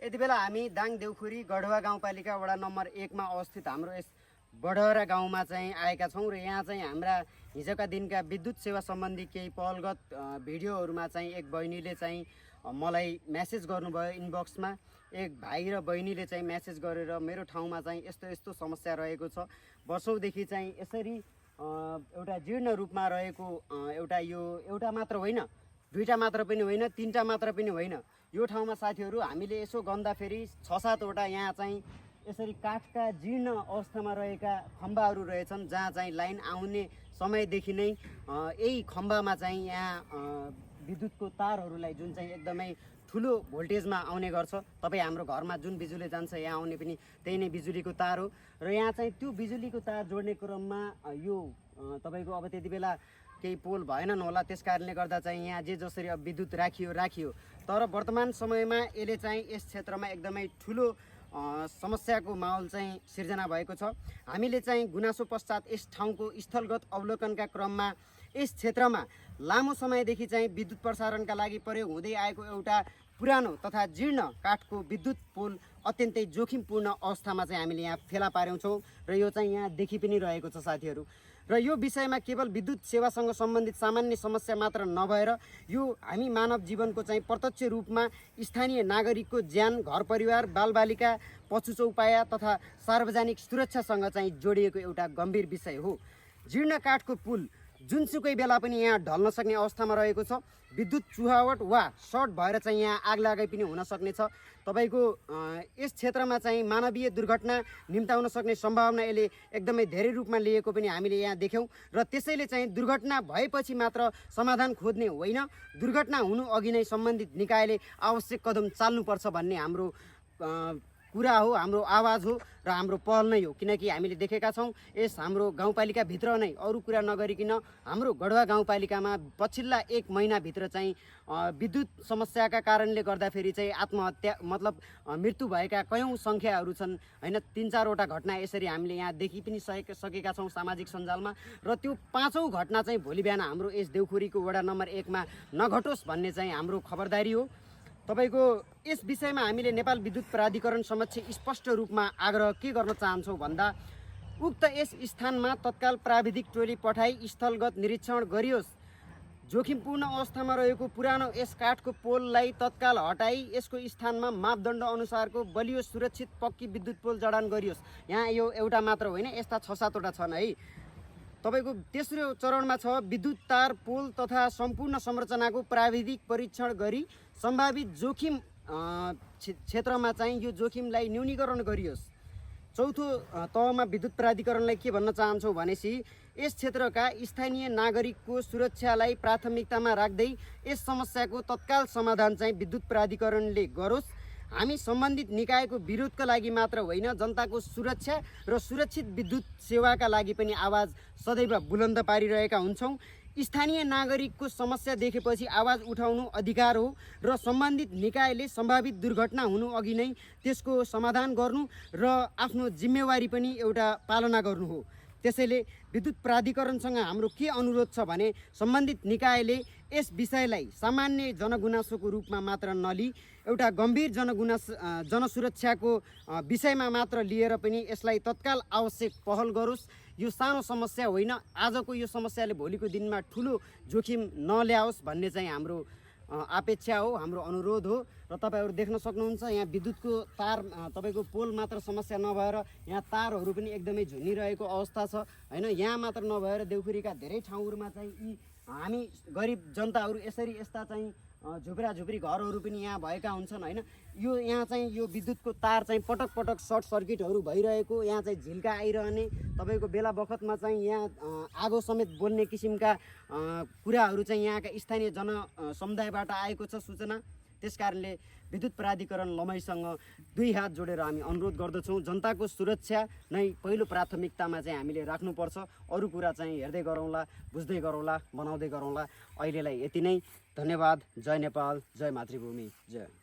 यति बेला हामी दाङ देउखुरी गढवा गाउँपालिका वडा नम्बर 1 मा अवस्थित हाम्रो यस बढहरा गाउँमा चाहिँ आएका छौँ र यहाँ चाहिँ हाम्रा हिजोका दिनका विद्युत सेवा सम्बन्धी केही पहलगत भिडियोहरूमा चाहिँ एक बहिनीले चाहिँ मलाई म्यासेज गर्नुभयो इनबक्समा। एक भाइ र बहिनीले चाहिँ म्यासेज गरेर मेरो ठाउँमा चाहिँ यस्तो यस्तो समस्या रहेको छ, वर्षौँदेखि चाहिँ यसरी एउटा जीर्ण रूपमा रहेको एउटा मात्र होइन, दुईटा मात्र पनि होइन, तीनटा मात्र पनि होइन, यो ठाउँमा साथीहरू हामीले यसो गन्दाखेरि 6-7 वटा यहाँ चाहिँ यसरी काठका जीर्ण अवस्थामा रहेका खम्बाहरू रहेछन्, जहाँ चाहिँ लाइन आउने समयदेखि नै यही खम्बामा चाहिँ यहाँ विद्युतको तारहरूलाई जुन चाहिँ एकदमै ठुलो भोल्टेजमा आउने गर्छ। तपाईँ हाम्रो घरमा जुन बिजुली जान्छ यहाँ आउने पनि त्यही नै बिजुलीको तार हो र यहाँ चाहिँ त्यो बिजुलीको तार जोड्ने क्रममा यो तपाईँको अब त्यति बेला केही पोल भएनन् होला, त्यस कारणले गर्दा चाहिँ यहाँ जे जसरी अब विद्युत राखियो तर वर्तमान समयमा यसले चाहिँ यस क्षेत्रमा एकदमै ठुलो समस्याको माहौल चाहिँ सिर्जना भएको छ। हामीले चाहिँ गुनासो पश्चात यस ठाउँको स्थलगत अवलोकनका क्रममा यस क्षेत्रमा लामो समयदेखि चाहिँ विद्युत प्रसारणका लागि प्रयोग हुँदै आएको एउटा पुरानो तथा जीर्ण काठको विद्युत पोल अत्यन्तै जोखिमपूर्ण अवस्थामा चाहिँ हामीले यहाँ फेला पार्यौं छौँ र यो चाहिँ यहाँ देखि पनि रहेको छ साथीहरू। र यो विषयमा केवल विद्युत सेवासँग सम्बन्धित सामान्य समस्या मात्र नभएर यो हामी मानव जीवनको चाहिँ प्रत्यक्ष रूपमा स्थानीय नागरिकको ज्यान, घर परिवार, बालबालिका, पशु चौपाया तथा सार्वजनिक सुरक्षासँग चाहिँ जोडिएको एउटा गम्भीर विषय हो। जीर्ण काठको पुल जुनसुकै बेला पनि यहाँ ढल्न सक्ने अवस्थामा रहेको छ। विद्युत चुहावट वा सर्ट भएर चाहिँ यहाँ आग लागे पनि हुन सक्नेछ। तपाईको यस क्षेत्रमा चाहिँ मानवीय दुर्घटना निम्ताउन सक्ने सम्भावना यसले एकदमै धेरै रूपमा लिएको पनि हामीले यहाँ देख्यौँ र त्यसैले चाहिँ दुर्घटना भएपछि मात्र समाधान खोज्ने होइन, दुर्घटना हुनु अघि नै सम्बन्धित निकायले आवश्यक कदम चाल्नुपर्छ भन्ने हाम्रो कुरा हो, हाम्रो आवाज हो र हाम्रो पहल नै हो। किनकि हामीले देखेका छौँ यस हाम्रो गाउँपालिका भित्र नै अरू कुरा नगरिकन हाम्रो गढवा गाउँपालिकामा पछिल्ला 1 महिनाभित्र चाहिँ विद्युत समस्याका कारणले गर्दाफेरि चाहिँ आत्महत्या मतलब मृत्यु भएका कयौं सङ्ख्याहरू छन् हैन। 3-4 वटा घटना यसरी हामीले यहाँ देखि पनि सकेका छौँ सामाजिक सञ्जालमा र त्यो 5औं घटना चाहिँ भोलि बिहान हाम्रो यस देउखुरीको वडा नम्बर 1 मा नघटोस् भन्ने चाहिँ हाम्रो खबरदारी हो। तपाईको यस विषयमा हामीले नेपाल विद्युत प्राधिकरण समक्ष स्पष्ट रूपमा आग्रह के गर्न चाहन्छौँ भन्दा उक्त यस स्थानमा तत्काल प्राविधिक टोली पठाई स्थलगत निरीक्षण गरियोस्। जोखिमपूर्ण अवस्थामा रहेको पुरानो यस काठको पोललाई तत्काल हटाई यसको स्थानमा मापदण्ड अनुसारको बलियो सुरक्षित पक्की विद्युत पोल जडान गरियोस्। यहाँ यो एउटा मात्र होइन, यस्ता 6-7 वटा छन् है। तपाईको तेस्रो चरणमा छ विद्युत तार, पोल तथा सम्पूर्ण संरचनाको प्राविधिक परीक्षण गरी सम्भावित जोखिम क्षेत्रमा चाहिँ यो जोखिमलाई न्यूनीकरण गरियोस्। चौथो तहमा विद्युत प्राधिकरणलाई के भन्न चाहन्छौँ भनेपछि यस क्षेत्रका स्थानीय नागरिकको सुरक्षालाई प्राथमिकतामा राख्दै यस समस्याको तत्काल समाधान चाहिँ विद्युत प्राधिकरणले गरोस्। हामी सम्बन्धित निकायको विरोधका लागि मात्र होइन, जनताको सुरक्षा र सुरक्षित विद्युत सेवाका लागि पनि आवाज सदैव बुलन्द पारिरहेका हुन्छौँ। स्थानीय नागरिकको समस्या देखेपछि आवाज उठाउनु अधिकार हो र सम्बन्धित निकायले सम्भावित दुर्घटना हुनु अघि नै त्यसको समाधान गर्नु र आफ्नो जिम्मेवारी पनि एउटा पालना गर्नु हो। त्यसैले विद्युत प्राधिकरणसँग हाम्रो के अनुरोध छ भने सम्बन्धित निकायले यस विषयलाई सामान्य जनगुनासोको रूपमा मात्र नलिई एउटा गम्भीर जनसुरक्षाको विषयमा मात्र लिएर पनि यसलाई तत्काल आवश्यक पहल गरोस्। यो सानो समस्या होइन, आजको यो समस्याले भोलिको दिनमा ठुलो जोखिम नल्याओस् भन्ने चाहिँ हाम्रो अपेक्षा हो, हाम्रो अनुरोध हो। र तपाईहरु देख्न सक्नुहुन्छ यहाँ विद्युतको तार तपाईको पोल मात्र समस्या नभएर यहाँ तारहरू पनि एकदमै झुनिरहेको अवस्था छ हैन। यहाँ मात्र नभएर देउखुरीका धेरै ठाउँहरुमा चाहिँ यी हामी गरिब जनताहरू यसरी यस्ता चाहिँ झुप्रा झुप्री घरहरू पनि यहाँ भएका हुन्छन् हैन। यो यहाँ चाहिँ यो विद्युतको तार चाहिँ पटक पटक सर्ट सर्किटहरू भइरहेको, यहाँ चाहिँ झिल्का आइरहने, तपाईको बेला बखतमा चाहिँ यहाँ आगो समेत बोल्ने किसिमका कुराहरू चाहिँ यहाँका स्थानीय समुदायबाट आएको छ सूचना। त्यसकारणले विद्युत प्राधिकरण लमैसँग 2 हात जोडेर हामी अनुरोध गर्दछौँ, जनताको सुरक्षा नै पहिलो प्राथमिकतामा चाहिँ हामीले राख्नुपर्छ। अरू कुरा चाहिँ हेर्दै गरौँला, बुझ्दै गरौँला, बनाउँदै गरौँला। अहिलेलाई यति नै। धन्यवाद। जय नेपाल, जय मातृभूमि, जय।